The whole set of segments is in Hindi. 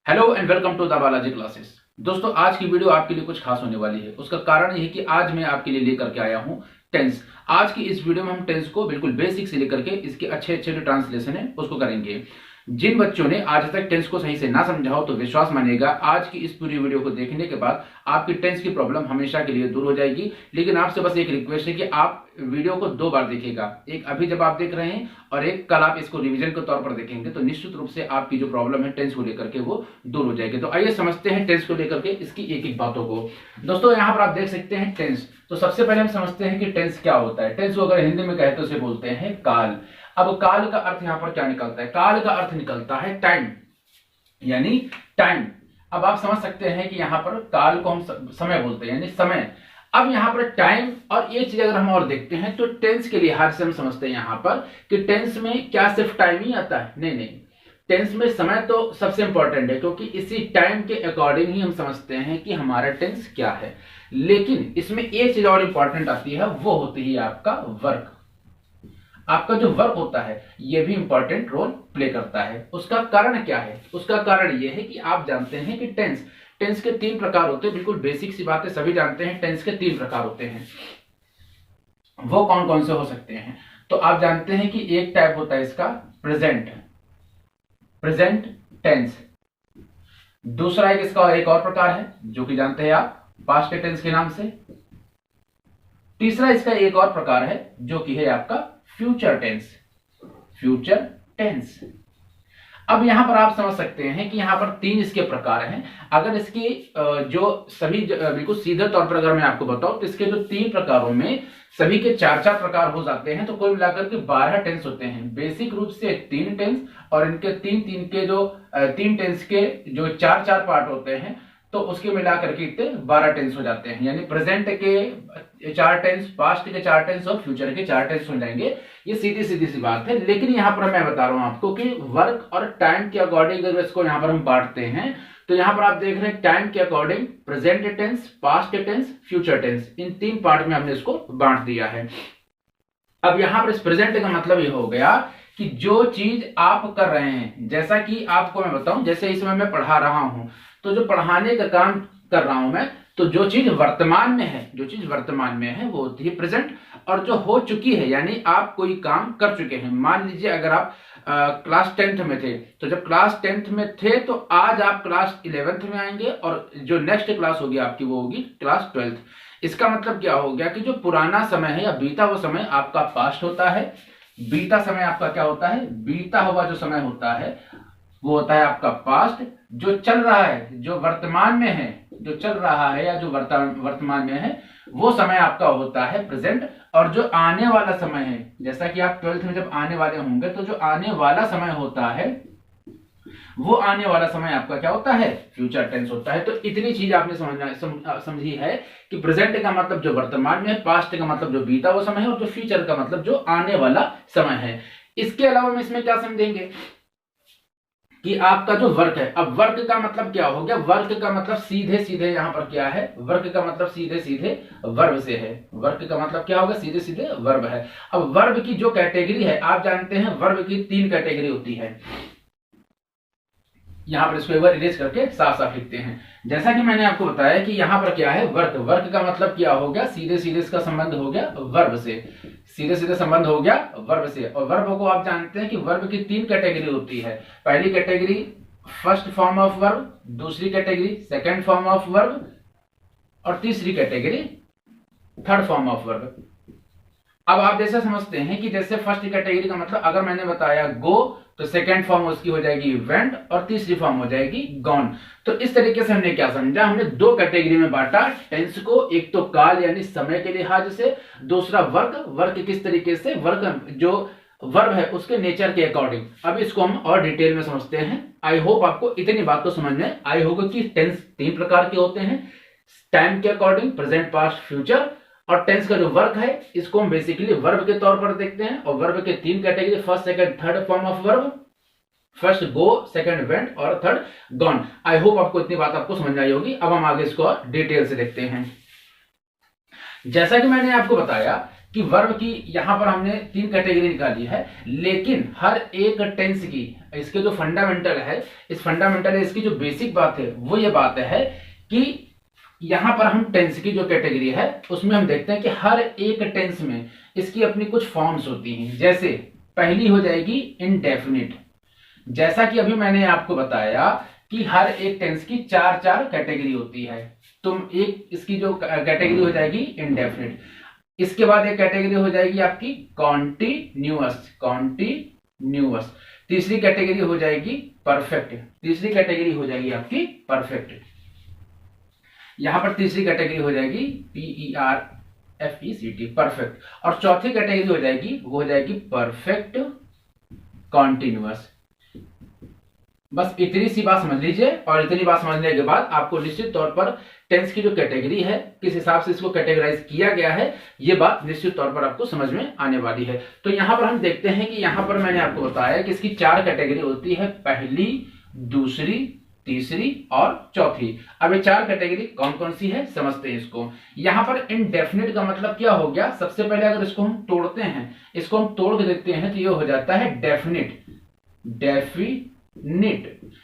Hello and welcome to the Balaji classes. दोस्तों, आज की वीडियो आपके लिए कुछ खास होने वाली है। उसका कारण यह है कि आज मैं आपके लिए लेकर के आया हूं टेंस। आज की इस वीडियो में हम टेंस को बिल्कुल बेसिक से लेकर के इसके अच्छे अच्छे जो ट्रांसलेशन है उसको करेंगे। जिन बच्चों ने आज तक टेंस को सही से ना समझा हो तो विश्वास मानिएगा, आज की इस पूरी वीडियो को देखने के बाद आपकी टेंस की प्रॉब्लम हमेशा के लिए दूर हो जाएगी। लेकिन आपसे बस एक रिक्वेस्ट है कि आप वीडियो को 2 बार देखिएगा, एक अभी जब आप देख रहे हैं और एक कल आप इसको रिवीजन के तौर पर देखेंगे, तो निश्चित रूप से आपकी जो प्रॉब्लम है टेंस को लेकर के वो दूर हो जाएगी। तो आइए समझते हैं टेंस को लेकर के इसकी एक एक बातों को। दोस्तों, यहाँ पर आप देख सकते हैं टेंस। तो सबसे पहले हम समझते हैं कि टेंस क्या होता है। टेंस को अगर हिंदी में कहे तो उसे बोलते हैं काल। अब काल का अर्थ यहां पर क्या निकलता है? काल का अर्थ निकलता है टाइम, यानी टाइम। अब आप समझ सकते हैं कि यहां पर काल को हम समय बोलते हैं, यानी समय। अब यहां पर टाइम और ये चीज अगर हम और देखते हैं तो टेंस के लिहाज से हम समझते हैं यहां पर कि टेंस में क्या सिर्फ टाइम ही आता है? नहीं नहीं, टेंस में समय तो सबसे इंपॉर्टेंट है, क्योंकि इसी टाइम के अकॉर्डिंग ही हम समझते हैं कि हमारा टेंस क्या है। लेकिन इसमें एक चीज और इंपॉर्टेंट आती है, वो होती है आपका वर्क। आपका जो वर्क होता है यह भी इंपॉर्टेंट रोल प्ले करता है। उसका कारण क्या है? उसका कारण यह है कि आप जानते हैं कि टेंस के 3 प्रकार होते हैं। बिल्कुल बेसिक सी बात है, सभी जानते हैं टेंस के 3 प्रकार होते हैं। वो कौन कौन से हो सकते हैं? तो आप जानते हैं कि एक टाइप होता है इसका प्रेजेंट टेंस। दूसरा एक और प्रकार है जो कि जानते हैं आप पास्ट टेंस के नाम से। तीसरा इसका एक और प्रकार है जो कि है आपका फ्यूचर टेंस। अब यहां पर आप समझ सकते हैं कि यहां पर 3 इसके प्रकार हैं। अगर इसके जो सभी बिल्कुल सीधे तौर पर अगर मैं आपको बताऊं तो इसके जो 3 प्रकारों में सभी के 4-4 प्रकार हो जाते हैं, तो कुल मिलाकर के 12 टेंस होते हैं। बेसिक रूप से 3 टेंस और इनके 3 के जो 3 टेंस के जो 4-4 पार्ट होते हैं, तो उसके मिलाकर के इतने 12 टेंस हो जाते हैं। यानी प्रेजेंट के 4 टेंस, पास्ट के 4 टेंस और फ्यूचर के 4 टेंस हो जाएंगे। ये सीधी सीधी सी बात है। लेकिन यहां पर मैं बता रहा हूं आपको कि वर्क और टाइम के अकॉर्डिंग अगर इसको यहां पर हम बांटते हैं, तो यहां पर आप देख रहे हैं टाइम के according present tense, past tense, future tense, in 3 part में हमने इसको बांट दिया है। अब यहां पर इस प्रेजेंट का मतलब ये हो गया कि जो चीज आप कर रहे हैं, जैसा कि आपको मैं बताऊं, जैसे इस समय मैं पढ़ा रहा हूं, तो जो पढ़ाने का काम कर रहा हूं मैं, तो जो चीज वर्तमान में है वो होती है प्रेजेंट। और जो हो चुकी है, यानी आप कोई काम कर चुके हैं। मान लीजिए अगर आप क्लास 10th में थे, तो जब क्लास 10th में थे तो आज आप क्लास 11th में आएंगे और जो नेक्स्ट क्लास होगी आपकी वो होगी क्लास 12th। इसका मतलब क्या हो गया कि जो पुराना समय है या बीता हुआ समय आपका पास्ट होता है। बीता समय आपका क्या होता है? बीता हुआ जो समय होता है वो होता है आपका पास्ट। जो चल रहा है, जो वर्तमान में है, जो चल रहा है या जो वर्तमान में है, वो समय आपका होता है प्रेजेंट। और जो आने वाला समय है, जैसा कि आप 12th में जब आने वाले होंगे, तो जो आने वाला समय होता है वो आने वाला समय आपका क्या होता है? फ्यूचर टेंस होता है। तो इतनी चीज आपने समझी है कि प्रेजेंट का मतलब जो वर्तमान में है, पास्ट का मतलब जो बीता हुआ समय है, और जो फ्यूचर का मतलब जो आने वाला समय है। इसके अलावा हम इसमें क्या समझेंगे कि आपका जो वर्क है, अब वर्क का मतलब क्या हो गया? वर्क का मतलब सीधे सीधे यहां पर क्या है? वर्क का मतलब सीधे सीधे वर्ब से है। वर्क का मतलब क्या होगा? सीधे सीधे वर्ब है। अब वर्ब की जो कैटेगरी है, आप जानते हैं वर्ब की 3 कैटेगरी होती है। यहां पर इसको एक बार इरेज करके साफ साफ लिखते हैं। जैसा कि मैंने आपको बताया कि यहां पर क्या है? वर्क का मतलब क्या हो गया? सीधे सीधे इसका संबंध हो गया वर्ब से। सीधे सीधे संबंध हो गया वर्ब से। और वर्ब को आप जानते हैं कि वर्ब की 3 कैटेगरी होती है। पहली category first form of verb, दूसरी category second form of verb, और तीसरी category third form of verb. अब आप जैसे समझते हैं कि जैसे फर्स्ट कैटेगरी का मतलब अगर मैंने बताया गो, तो सेकंड फॉर्म उसकी हो जाएगी वेंट और तीसरी फॉर्म हो जाएगी गॉन। तो इस तरीके से हमने क्या समझा? हमने 2 कैटेगरी में बांटा टेंस को। एक तो काल यानी समय के लिहाज से, दूसरा वर्क किस तरीके से? वर्क जो वर्ब है उसके नेचर के अकॉर्डिंग। अब इसको हम और डिटेल में समझते हैं। आई होप आपको इतनी बात को समझ में आई होगा कि टेंस 3 प्रकार के होते हैं, टाइम के अकॉर्डिंग, प्रेजेंट, पास्ट, फ्यूचर। और टेंस का जो वर्क है इसको हम बेसिकली वर्ब के तौर पर देखते हैं। और वर्ब के 3 category, first second third form of verb, first go, second went और थर्ड गॉन। आई होप आपको इतनी बात आपको समझ आई होगी। अब हम आगे इसको डिटेल से देखते हैं। जैसा कि मैंने आपको बताया कि वर्ब की यहां पर हमने 3 कैटेगरी निकाली है, लेकिन हर एक टेंस की इसके जो फंडामेंटल है, इस फंडामेंटल है इसकी जो बेसिक बात है वो ये बात है कि यहां पर हम टेंस की जो कैटेगरी है उसमें हम देखते हैं कि हर एक टेंस में इसकी अपनी कुछ फॉर्म्स होती हैं। जैसे पहली हो जाएगी इनडेफिनिट, जैसा कि अभी मैंने आपको बताया कि हर एक टेंस की 4 कैटेगरी होती है, तो एक इसकी जो कैटेगरी हो जाएगी इनडेफिनिट। इसके बाद एक कैटेगरी हो जाएगी आपकी कॉन्टिन्यूअस। तीसरी कैटेगरी हो जाएगी परफेक्ट, तीसरी कैटेगरी हो जाएगी आपकी परफेक्ट। यहां पर तीसरी कैटेगरी हो जाएगी PERFECT, परफेक्ट। और चौथी कैटेगरी हो जाएगी वो हो जाएगी परफेक्ट कॉन्टिन्यूअस। बस इतनी सी बात समझ लीजिए, और इतनी बात समझने के बाद आपको निश्चित तौर पर टेंस की जो कैटेगरी है, किस हिसाब से इसको कैटेगराइज किया गया है, ये बात निश्चित तौर पर आपको समझ में आने वाली है। तो यहां पर हम देखते हैं कि यहां पर मैंने आपको बताया कि इसकी 4 कैटेगरी होती है, पहली, दूसरी, तीसरी और चौथी। अब ये 4 कैटेगरी कौन कौन सी है समझते हैं इसको। यहां पर इनडेफिनिट का मतलब क्या हो गया, सबसे पहले अगर इसको हम तोड़ते हैं, इसको हम तोड़ के देखते हैं तो ये हो जाता है डेफिनिट। डेफिनिट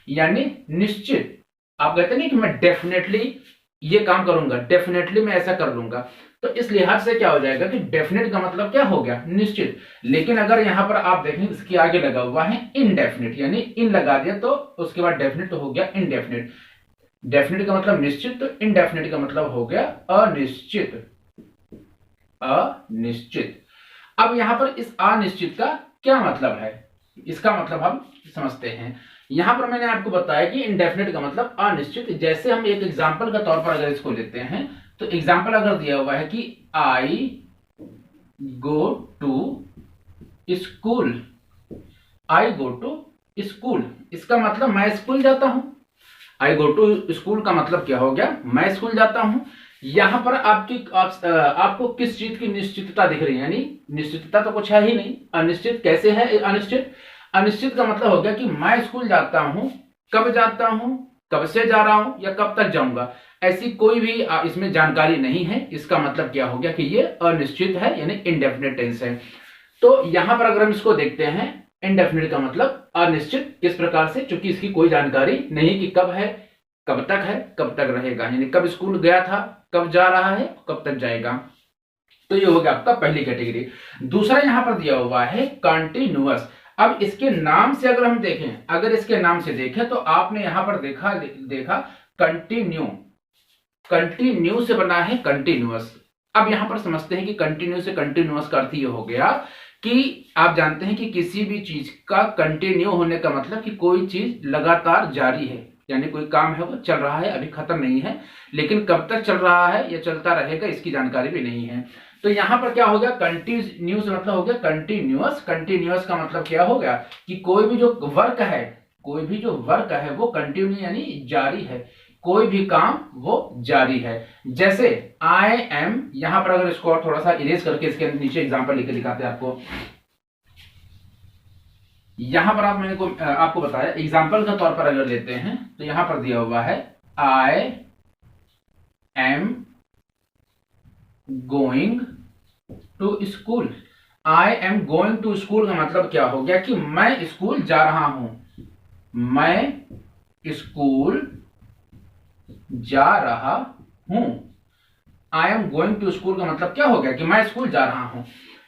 यानी निश्चित। आप कहते नहीं कि मैं डेफिनेटली ये काम करूंगा, डेफिनेटली मैं ऐसा कर लूंगा, तो इस लिहाज से क्या हो जाएगा कि डेफिनेट का मतलब क्या हो गया, निश्चित। लेकिन अगर यहां पर आप देखें इसके आगे लगा हुआ है इनडेफिनिट, यानी इन लगा दिया तो उसके बाद डेफिनेट तो हो गया इनडेफिनिट। डेफिनेट का मतलब निश्चित, तो इनडेफिनिट का मतलब हो गया अनिश्चित। अनिश्चित। अब यहां पर इस अनिश्चित का क्या मतलब है, इसका मतलब हम समझते हैं। यहां पर मैंने आपको बताया कि इनडेफिनिट का मतलब अनिश्चित। जैसे हम एक एग्जांपल का तौर पर अगर इसको लेते हैं, तो एग्जांपल अगर दिया हुआ है कि I go to school, I go to school, इसका मतलब मैं स्कूल जाता हूं। आई गो टू स्कूल का मतलब क्या हो गया, मैं स्कूल जाता हूं। यहां पर आपको किस चीज की निश्चितता दिख रही है, यानी निश्चितता तो कुछ है ही नहीं, अनिश्चित कैसे है अनिश्चित। अनिश्चित का मतलब हो गया कि मैं स्कूल जाता हूं, कब जाता हूं, कब से जा रहा हूं या कब तक जाऊंगा, ऐसी कोई भी इसमें जानकारी नहीं है। इसका मतलब क्या हो गया कि ये अनिश्चित है, यानी इनडेफिनिट टेंस है। तो यहां पर अगर हम इसको देखते हैं, इनडेफिनिट का मतलब अनिश्चित, किस प्रकार से, क्योंकि इसकी कोई जानकारी नहीं कि कब है, कब तक है, कब तक रहेगा, यानी कब स्कूल गया था, कब जा रहा है, कब तक जाएगा। तो ये हो गया आपका पहली कैटेगरी। दूसरा यहां पर दिया हुआ है कंटिन्यूअस। अब इसके नाम से अगर हम देखें, अगर इसके नाम से देखें तो आपने यहां पर देखा कंटिन्यू, कंटिन्यू से बना है कंटिन्यूअस। अब यहां पर समझते हैं कि कंटिन्यू से कंटिन्यूअस का अर्थ ये हो गया कि आप जानते हैं कि किसी भी चीज का कंटिन्यू होने का मतलब कि कोई चीज लगातार जारी है, यानी कोई काम है वो चल रहा है, अभी खत्म नहीं है, लेकिन कब तक चल रहा है या चलता रहेगा इसकी जानकारी भी नहीं है। तो यहां पर क्या हो गया, कंटिन्यू से मतलब हो गया कंटिन्यूअस। कंटिन्यूअस का मतलब क्या हो गया कि कोई भी जो वर्क है, कोई भी जो वर्क है वो कंटिन्यू यानी जारी है, कोई भी काम वो जारी है। जैसे आई एम, यहां पर अगर इसको और थोड़ा सा इरेज करके इसके नीचे एग्जांपल लिख के दिखाते हैं आपको। यहां पर मैंने आपको बताया एग्जांपल का तौर पर अगर लेते हैं तो यहां पर दिया हुआ है I am going to school. I am going to school का मतलब क्या हो गया कि मैं स्कूल जा रहा हूं, मैं स्कूल जा रहा हूं। I am going to school का मतलब क्या हो गया कि मैं स्कूल जा रहा हूं।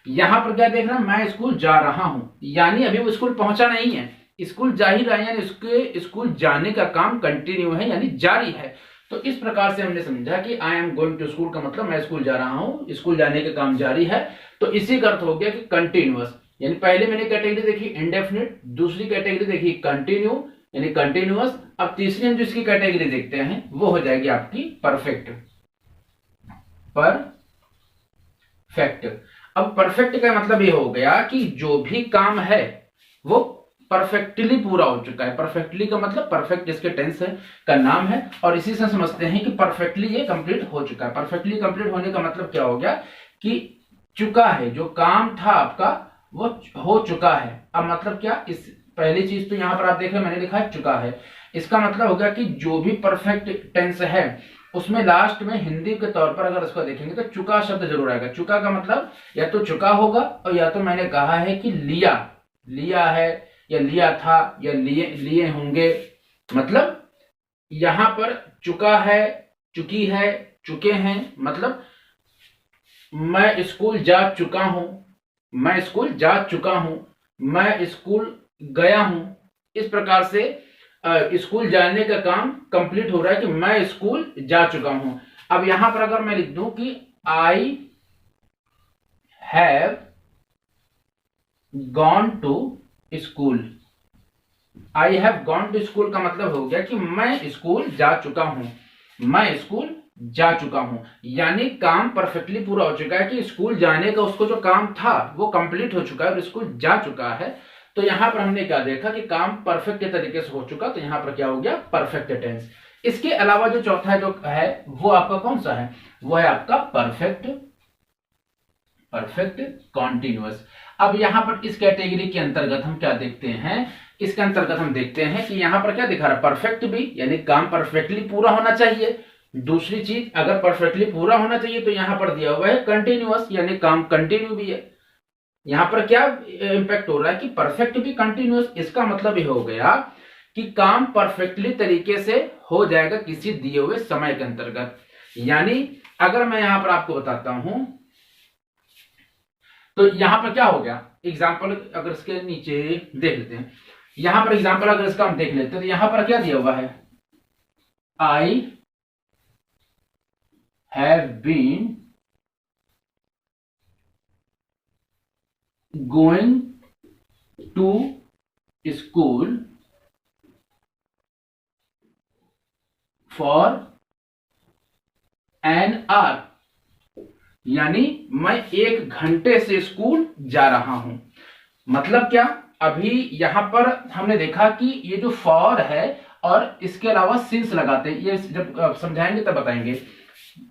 यहां पर क्या देख रहे हैं, मैं स्कूल जा रहा हूं, यानी अभी वो स्कूल पहुंचा नहीं है, स्कूल जा ही रहा है, यानी उसके स्कूल जाने का काम कंटिन्यू है, यानी जारी है। तो इस प्रकार से हमने समझा कि I am going to school का मतलब मैं स्कूल जा रहा हूं, स्कूल जाने का काम जारी है। तो इसी का अर्थ हो गया कि कंटिन्यूअस, यानी पहले मैंने कैटेगरी देखी इंडेफिनिट, दूसरी कैटेगरी देखी कंटिन्यू यानी कंटिन्यूअस। अब तीसरी हम जिसकी कैटेगरी देखते हैं वो हो जाएगी आपकी परफेक्ट। परफेक्ट, अब परफेक्ट का मतलब ये हो गया कि जो भी काम है वो परफेक्टली पूरा हो चुका है। परफेक्टली का मतलब परफेक्ट जिसके टेंस है का नाम है, और इसी से समझते हैं कि परफेक्टली ये कंप्लीट हो चुका है। परफेक्टली कंप्लीट होने का मतलब क्या हो गया कि चुका है, जो काम था आपका वो हो चुका है। अब मतलब क्या, इस पहली चीज तो यहां पर आप देख रहे हैं मैंने लिखा है चुका है, इसका मतलब हो गया कि जो भी परफेक्ट टेंस है उसमें लास्ट में हिंदी के तौर पर अगर इसको देखेंगे तो चुका शब्द जरूर आएगा। चुका का मतलब या तो चुका होगा और या तो मैंने कहा है कि लिया, लिया है या लिया था या लिए होंगे। मतलब यहां पर चुका है, चुकी है, चुके हैं, मतलब मैं स्कूल जा चुका हूं, मैं स्कूल जा चुका हूं, मैं स्कूल गया हूं। इस प्रकार से स्कूल जाने का काम कंप्लीट हो रहा है कि मैं स्कूल जा चुका हूं। अब यहां पर अगर मैं लिख दूं कि I have gone to school, I have gone to school का मतलब हो गया कि मैं स्कूल जा चुका हूं, मैं स्कूल जा चुका हूं। यानी काम परफेक्टली पूरा हो चुका है कि स्कूल जाने का उसको जो काम था वो कंप्लीट हो चुका है और स्कूल जा चुका है। तो यहां पर हमने क्या देखा कि काम परफेक्ट तरीके से हो चुका, तो यहां पर क्या हो गया, परफेक्ट टेंस। इसके अलावा जो चौथा जो है वो आपका कौन सा है, वो है आपका परफेक्ट कॉन्टिन्यूअस। अब यहां पर इस कैटेगरी के अंतर्गत हम क्या देखते हैं, इसके अंतर्गत हम देखते हैं कि यहां पर क्या दिखा रहा है, परफेक्ट भी, यानी काम परफेक्टली पूरा होना चाहिए। दूसरी चीज, अगर परफेक्टली पूरा होना चाहिए तो यहां पर दिया हुआ है कंटिन्यूअस, यानी काम कंटिन्यू भी है। यहां पर क्या इंपैक्ट हो रहा है कि परफेक्ट भी कंटिन्यूअस, इसका मतलब ये हो गया कि काम परफेक्टली तरीके से हो जाएगा किसी दिए हुए समय के अंतर्गत। यानी अगर मैं यहां पर आपको बताता हूं तो यहां पर क्या हो गया, एग्जाम्पल अगर इसके नीचे देख लेते हैं, यहां पर एग्जाम्पल अगर इसका हम देख लेते हैं तो यहां पर क्या दिया हुआ है, I have been going to school for an hour, यानी मैं 1 घंटे से स्कूल जा रहा हूं। मतलब क्या, अभी यहां पर हमने देखा कि ये जो फॉर है और इसके अलावा सिंस लगाते हैं, ये जब समझाएंगे तब बताएंगे,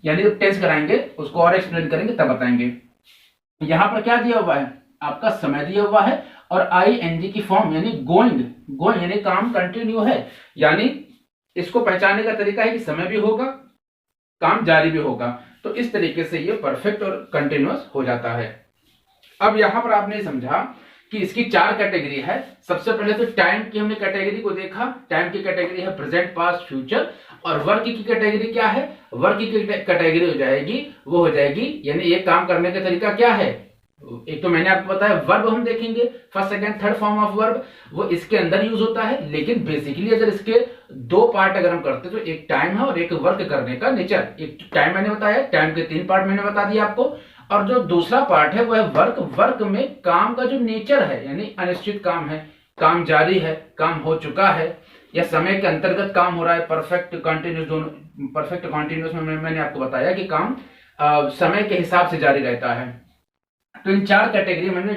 यानी जब टेंस कराएंगे उसको और एक्सप्लेन करेंगे तब बताएंगे। यहां पर क्या दिया हुआ है, आपका समय दिया हुआ है और आई एन जी की फॉर्म, यानी गोइंग, गोइंग यानी काम कंटिन्यू है। यानी इसको पहचानने का तरीका है कि समय भी होगा, काम जारी भी होगा। तो इस तरीके से ये परफेक्ट और कंटिन्यूअस हो जाता है। अब यहां पर आपने समझा कि इसकी 4 कैटेगरी है। सबसे पहले तो टाइम की हमने कैटेगरी को देखा, टाइम की कैटेगरी है प्रेजेंट, पास्ट, फ्यूचर। और वर्क की कैटेगरी क्या है, वर्क की कैटेगरी हो जाएगी, वो हो जाएगी यानी ये काम करने का तरीका क्या है। एक तो मैंने आपको बताया वर्ब हम देखेंगे, first second third form of verb, वो इसके अंदर यूज होता है। लेकिन बेसिकली अगर इसके 2 पार्ट अगर हम करते तो एक टाइम है और एक वर्क करने का नेचर। एक टाइम मैंने बताया, टाइम के 3 पार्ट मैंने बता दिया आपको, और जो दूसरा पार्ट है वो है वर्क। वर्क में काम का जो नेचर है, यानी अनिश्चित काम है, काम जारी है, काम हो चुका है, या समय के अंतर्गत काम हो रहा है। परफेक्ट कंटिन्यूस दोनों, परफेक्ट कंटिन्यूस में मैंने आपको बताया कि काम समय के हिसाब से जारी रहता है। तो इन 4 कैटेगरी में हमने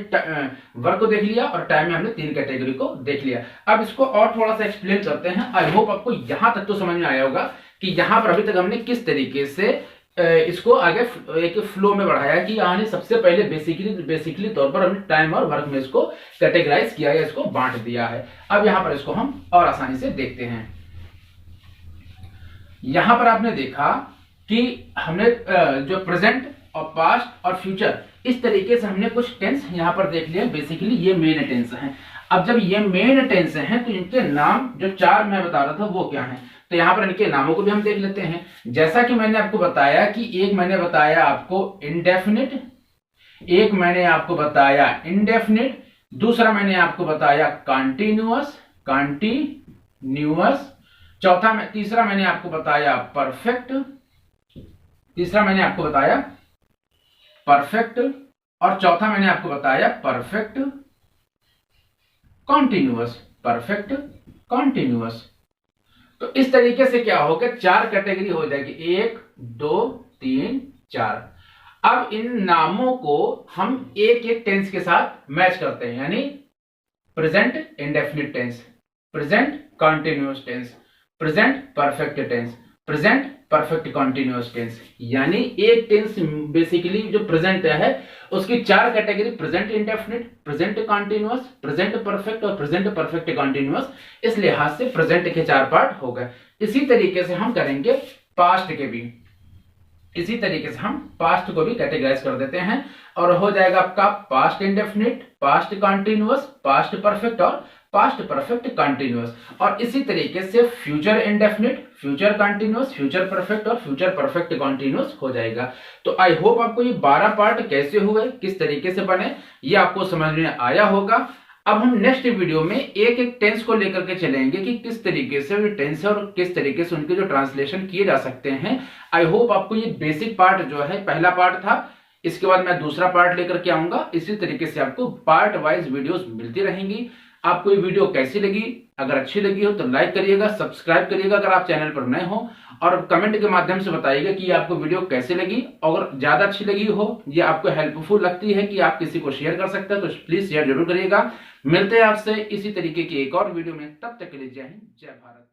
वर्क को देख लिया और टाइम में हमने 3 कैटेगरी को देख लिया। अब इसको और थोड़ा सा एक्सप्लेन करते हैं। आई होप आपको यहां तक तो समझ में आया होगा कि यहां पर अभी तक हमने किस तरीके से इसको आगे एक फ्लो में बढ़ाया कि यानी सबसे पहले बेसिकली तौर पर हमने टाइम और वर्क में इसको कैटेगराइज किया या इसको बांट दिया है। अब यहां पर इसको हम और आसानी से देखते हैं। यहां पर आपने देखा कि हमने जो प्रेजेंट और पास्ट और फ्यूचर, इस तरीके से हमने कुछ टेंस यहां पर देख लिए। बेसिकली ये मेन टेंस हैं। अब जब ये मेन टेंस हैं तो इनके नाम जो 4 मैं बता रहा था वो क्या हैं, तो यहां पर इनके नामों को भी हम देख लेते हैं। जैसा कि मैंने आपको बताया कि एक मैंने बताया आपको इंडेफिनिट, एक मैंने आपको बताया इंडेफिनिट, दूसरा मैंने आपको बताया कॉन्टिन्यूअस, तीसरा मैंने आपको बताया परफेक्ट, और चौथा मैंने आपको बताया परफेक्ट कॉन्टिन्यूअस। तो इस तरीके से क्या होगा, 4 कैटेगरी हो जाएगी, 1 2 3 4। अब इन नामों को हम एक एक टेंस के साथ मैच करते हैं, यानी present indefinite tense, present continuous tense, present perfect tense, present perfect continuous tense. यानी एक टेंस बेसिकली जो प्रेजेंट है उसकी 4 category, present indefinite, present continuous, present perfect और प्रेजेंट परफेक्ट कॉन्टिन्यूअस। इस लिहाज से प्रेजेंट के 4 पार्ट हो गए। इसी तरीके से हम करेंगे पास्ट के भी इसी तरीके से हम पास्ट को भी कैटेगराइज कर देते हैं और हो जाएगा आपका past indefinite, past continuous, past perfect और पास्ट परफेक्ट कंटिन्यूअस। और इसी तरीके से future indefinite, future continuous, future perfect और फ्यूचर परफेक्ट कंटिन्यूअस हो जाएगा। तो आई होप आपको ये 12 पार्ट कैसे हुए, किस तरीके से बने, ये आपको समझ में आया होगा। अब हम नेक्स्ट वीडियो में एक एक टेंस को लेकर के चलेंगे कि किस तरीके से ये टेंस है और किस तरीके से उनके जो ट्रांसलेशन किए जा सकते हैं। आई होप आपको ये बेसिक पार्ट जो है, पहला पार्ट था, इसके बाद मैं दूसरा पार्ट लेकर के आऊंगा। इसी तरीके से आपको पार्ट वाइज वीडियोस मिलती रहेंगी। आपको ये वीडियो कैसी लगी, अगर अच्छी लगी हो तो लाइक करिएगा, सब्सक्राइब करिएगा अगर आप चैनल पर नए हो, और कमेंट के माध्यम से बताइएगा कि आपको वीडियो कैसी लगी। अगर ज्यादा अच्छी लगी हो, ये आपको हेल्पफुल लगती है कि आप किसी को शेयर कर सकते हैं, तो प्लीज शेयर जरूर करिएगा। मिलते हैं आपसे इसी तरीके की एक और वीडियो में, तब तक के लिए जय हिंद, जय भारत।